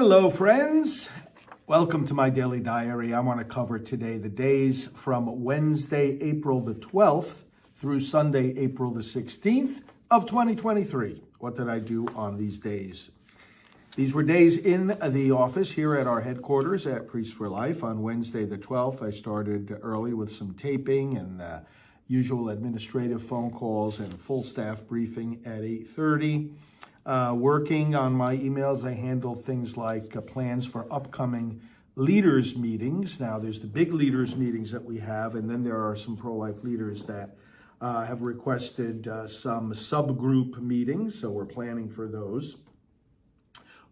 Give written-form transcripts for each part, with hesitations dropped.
Hello, friends. Welcome to my daily diary. I want to cover today the days from Wednesday, April the 12th through Sunday, April the 16th of 2023. What did I do on these days? These were days in the office here at our headquarters at Priests for Life. On Wednesday the 12th, I started early with some taping and usual administrative phone calls and full staff briefing at 8:30. Working on my emails, I handle things like plans for upcoming leaders meetings. Now, there's the big leaders meetings that we have, and then there are some pro-life leaders that have requested some subgroup meetings, so we're planning for those.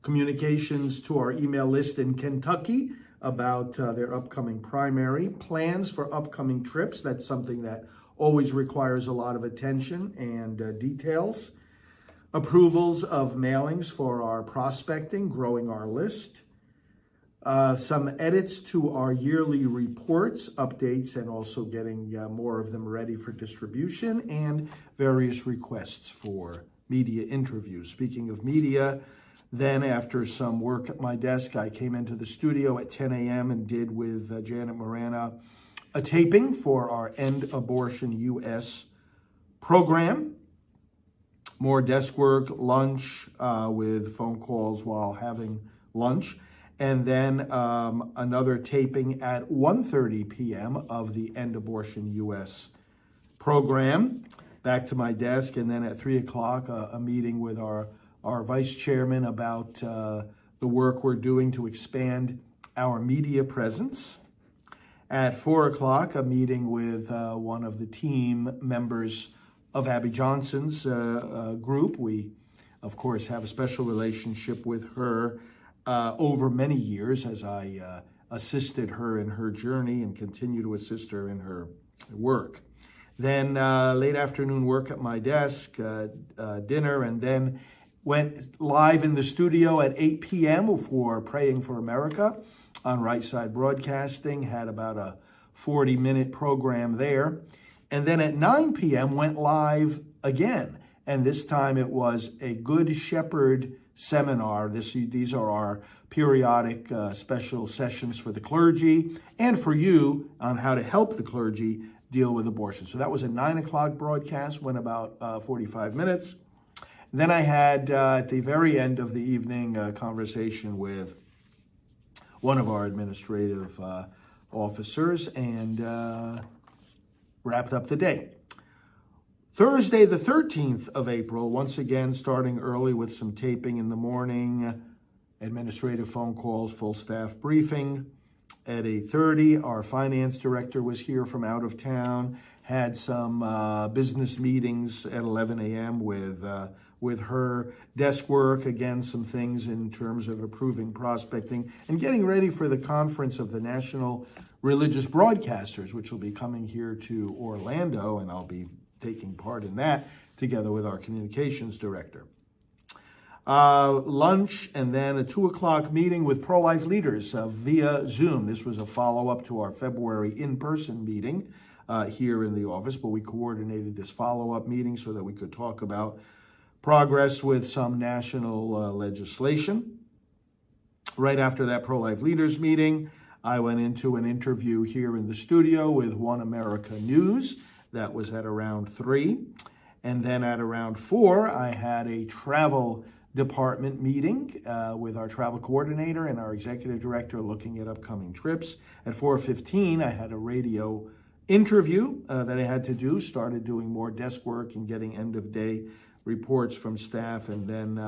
Communications to our email list in Kentucky about their upcoming primary. Plans for upcoming trips. That's something that always requires a lot of attention and details. Approvals of mailings for our prospecting, growing our list. Some edits to our yearly reports, updates, and also getting more of them ready for distribution, and various requests for media interviews. Speaking of media, then after some work at my desk, I came into the studio at 10 a.m. and did with Janet Morana a taping for our End Abortion US program. More desk work, lunch with phone calls while having lunch, and then another taping at 1:30 p.m. of the End Abortion US program. Back to my desk, and then at 3 o'clock, a meeting with our vice chairman about the work we're doing to expand our media presence. At 4 o'clock, a meeting with one of the team members of Abby Johnson's group. We, of course, have a special relationship with her over many years as I assisted her in her journey and continue to assist her in her work. Then late afternoon work at my desk, dinner, and then went live in the studio at 8 p.m. for Praying for America on Right Side Broadcasting. Had about a 40-minute program there. And then at 9 p.m. went live again. And this time it was a Good Shepherd seminar. These are our periodic special sessions for the clergy and for you on how to help the clergy deal with abortion. So that was a 9 o'clock broadcast, went about 45 minutes. Then I had, at the very end of the evening, a conversation with one of our administrative officers and wrapped up the day. Thursday, the 13th of April, once again, starting early with some taping in the morning, administrative phone calls, full staff briefing. At 8:30, our finance director was here from out of town, had some business meetings at 11 a.m. with her, desk work, again, some things in terms of approving prospecting and getting ready for the conference of the National Religious Broadcasters, which will be coming here to Orlando, and I'll be taking part in that together with our communications director. Lunch, and then a 2 o'clock meeting with pro-life leaders via Zoom. This was a follow-up to our February in-person meeting here in the office, but we coordinated this follow-up meeting so that we could talk about progress with some national legislation. Right after that pro-life leaders meeting, I went into an interview here in the studio with One America News. That was at around 3. And then at around 4, I had a travel department meeting with our travel coordinator and our executive director looking at upcoming trips. At 4:15, I had a radio interview that I had to do, started doing more desk work and getting end-of-day reports from staff. And then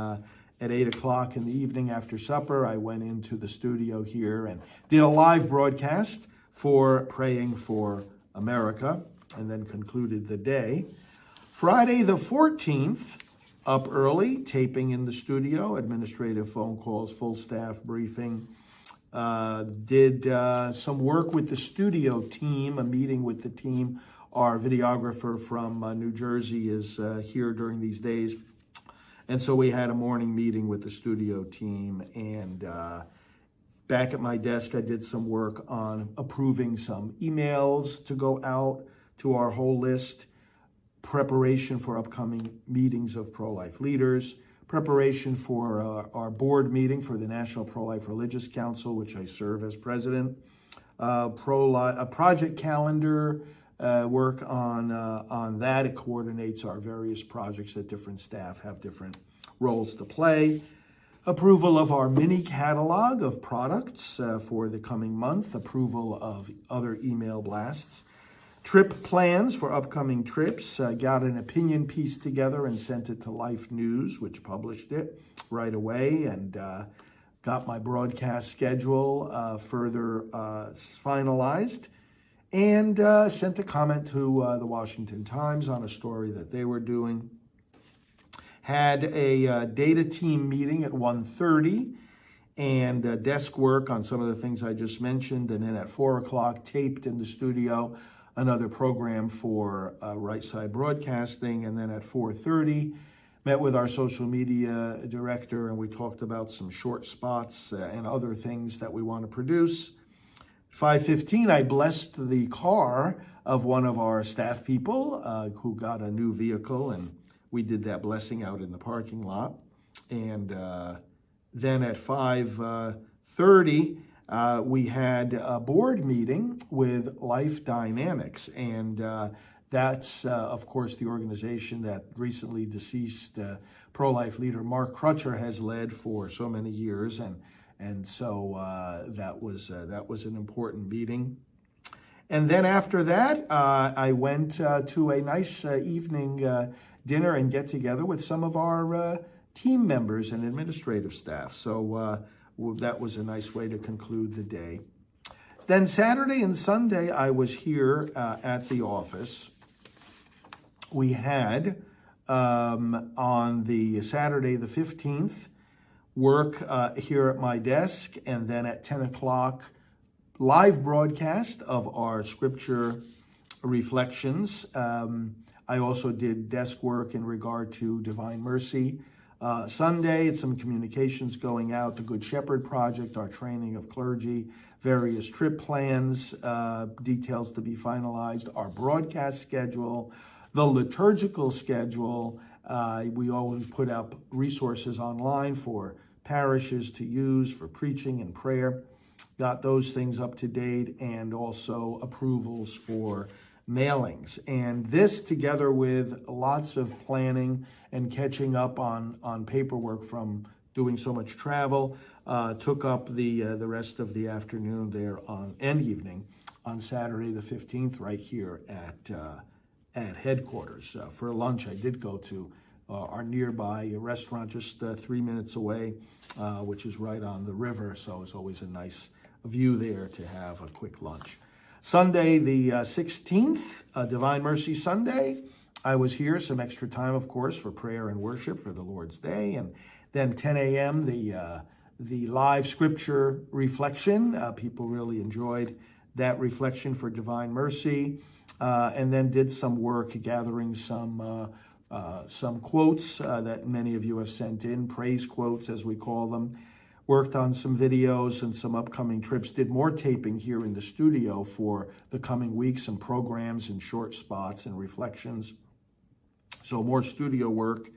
at 8 o'clock in the evening after supper, I went into the studio here and did a live broadcast for Praying for America, and then concluded the day. Friday the 14th, up early, taping in the studio, administrative phone calls, full staff briefing. Did some work with the studio team, a meeting with the team. Our videographer from New Jersey is here during these days. And so we had a morning meeting with the studio team, and back at my desk, I did some work on approving some emails to go out to our whole list, preparation for upcoming meetings of pro-life leaders, preparation for our board meeting for the National Pro-Life Religious Council, which I serve as president. A project calendar, work on that. It coordinates our various projects that different staff have different roles to play. Approval of our mini catalog of products for the coming month. Approval of other email blasts. Trip plans for upcoming trips. Got an opinion piece together and sent it to Life News, which published it right away, and got my broadcast schedule further finalized, and sent a comment to the Washington Times on a story that they were doing. Had a data team meeting at 1:30 and desk work on some of the things I just mentioned. And then at 4 o'clock, taped in the studio another program for Right Side Broadcasting. And then at 4:30, met with our social media director, and we talked about some short spots and other things that we want to produce. 5:15, I blessed the car of one of our staff people who got a new vehicle, and we did that blessing out in the parking lot. And then at 5:30, we had a board meeting with Life Dynamics. And that's, of course, the organization that recently deceased pro-life leader Mark Crutcher has led for so many years. And so that was an important meeting. And then after that, I went to a nice evening dinner and get together with some of our team members and administrative staff. So that was a nice way to conclude the day. Then Saturday and Sunday, I was here at the office. We had on the Saturday, the 15th, work here at my desk, and then at 10 o'clock, live broadcast of our scripture reflections. I also did desk work in regard to Divine Mercy. Sunday, some communications going out, the Good Shepherd Project, our training of clergy, various trip plans, details to be finalized, our broadcast schedule, the liturgical schedule. We always put up resources online for parishes to use for preaching and prayer. Got those things up to date, and also approvals for mailings. And this, together with lots of planning and catching up on paperwork from doing so much travel, took up the rest of the afternoon there and evening on Saturday the 15th, right here at headquarters. For lunch, I did go to our nearby restaurant just 3 minutes away, which is right on the river, so it's always a nice view there to have a quick lunch. Sunday the 16th, Divine Mercy Sunday, I was here, some extra time, of course, for prayer and worship for the Lord's Day, and then 10 a.m., the live scripture reflection. People really enjoyed that reflection for Divine Mercy, and then did some work gathering some quotes that many of you have sent in, praise quotes as we call them. Worked on some videos and some upcoming trips, did more taping here in the studio for the coming weeks, some programs and short spots and reflections. So more studio work.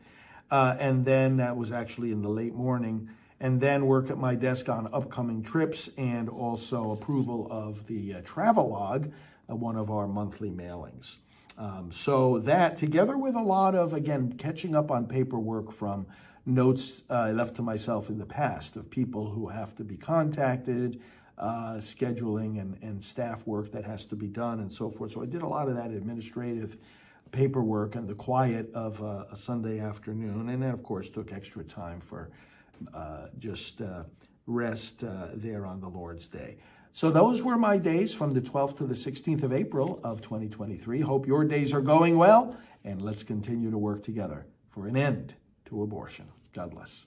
And then that was actually in the late morning. And then work at my desk on upcoming trips, and also approval of the Travelogue, one of our monthly mailings. So that, together with a lot of, again, catching up on paperwork from notes I left to myself in the past of people who have to be contacted, scheduling and staff work that has to be done and so forth. So I did a lot of that administrative paperwork in the quiet of a Sunday afternoon. And then, of course, took extra time for just rest there on the Lord's Day. So those were my days from the 12th to the 16th of April of 2023. Hope your days are going well, and let's continue to work together for an end to abortion. God bless.